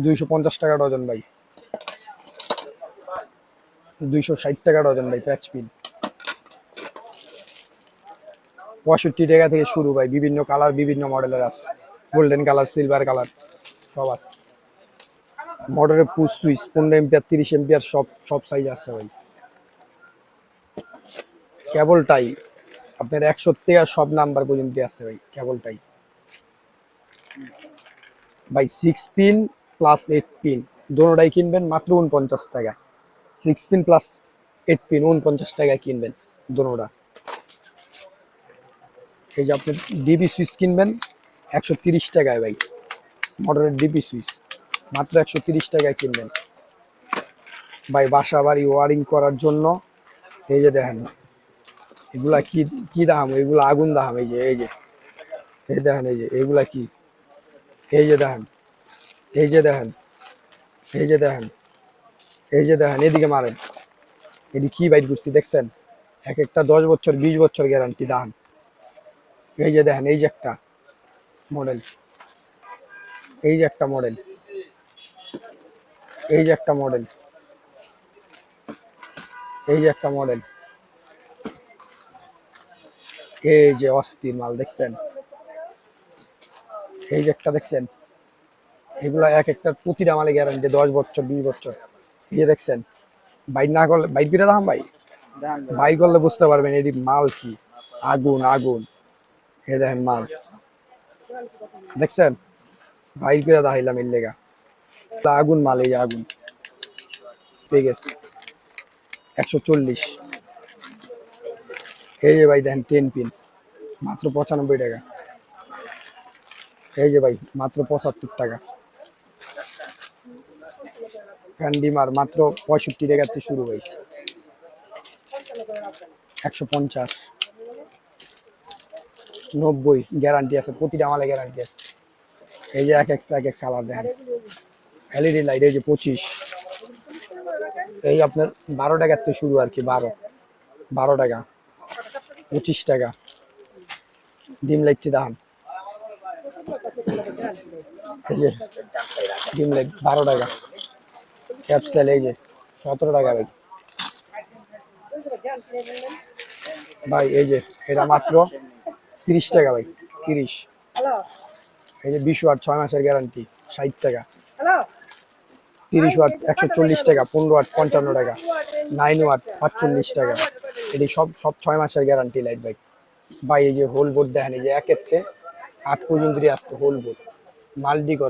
250 টাকা ডজন ভাই, 260 টাকা ডজন ভাই প্যাচ পিন। 65 টাকা থেকে শুরু ভাই, বিভিন্ন কালার বিভিন্ন মডেলের আছে, গোল্ডেন কালার, সিলভার কালার সব আছে। মোটরের পুশ সুইচ 15 এম্পিয়ার 30 এম্পিয়ার সব সব সাইজ আছে ভাই। কেবলটাই আপনার 100 থেকে সব নাম্বার পর্যন্ত আছে ভাই কেবলটাই ভাই। 6 পিন প্লাস 8 পিন দোনোটাই কিনবেন মাত্র 49 টাকা। 6 পিন প্লাস 8 পিন 49 টাকায় কিনবেন দোনোটা। এই যে আপনি ডিপি সুইচ কিনবেন 130 টাকায় ভাই, মোটরের ডিপি সুইচ মাত্র 130 টাকায় কিনবেন ভাই। বাসা বাড়ি ওয়ারিং করার জন্য এই যে দেখেন এগুলা কি কি দাম, এগুলা আগুন দাম। এই যে এই দেখেন এই যে এগুলা কি, এই যে দেখেন এই যে দেখেন এই যে দেখেন এই যে দেখেন এদিকে মারেন, এটি কি বাইট করছি দেখছেন, এক একটা 10 বছর 20 বছর গ্যারান্টি দাম। এই যে দেখেন এই যে একটা মডেল, এই যে একটা মডেল, এই যে একটা মডেল, এই যে একটা মডেল, এই যে অস্থির মাল দেখছেন, এই যে একটা দেখছেন। এগুলা এক একটা প্রতিটা মালে গ্যারান্টি 10 বছর 20 বছর। এই যে দেখছেন, বাইক না করলে বাইক কিনে দাম ভাই, বাইক করলে বুঝতে পারবেন এটি মাল কি, আগুন আগুন। এই দেখেন মাল দেখছেন, বাইক কিনে দেখাইলাম এর লেগা আগুন মাল। এই যে আগুন পেয়ে গেছে 140। এই যে ভাই দেখেন 10 পিন মাত্র 95 টাকা। এই যে ভাই মাত্র 75 টাকা। ফ্যান্ডিমার মাত্র 65 টাকা থেকে শুরু ভাই, 150 90 গ্যারান্টি আছে, প্রতিটা মালে গ্যারান্টি আছে। এই যে এক এক কালার দেখেন, এলইডি লাইট এই যে 25। এই আপনার 12 টাকার থেকে শুরু আর কি, 12 টাকা 25 টাকা। ডিম লাইটটি দাম এই যে ডিম লাইট 12 টাকা। ক্যাপসেল এই যে 17 টাকা ভাই। ভাই এই যে এটা মাত্র 30 টাকা ভাই, 30। এই যে 20 ওয়াট 6 মাসের গ্যারান্টি 60 টাকা। 30 ওয়াট 140 টাকা, 15 ওয়াট 55 টাকা, 9 ওয়াট 45 টাকা। এটি সব সব 6 মাসের গ্যারান্টি লাইট ভাই। ভাই এই যে হোল বোর্ড দেখেন, এই যে 1 থেকে 8 পর্যন্ত আসছে হোল বোর্ড, মাল্টিকর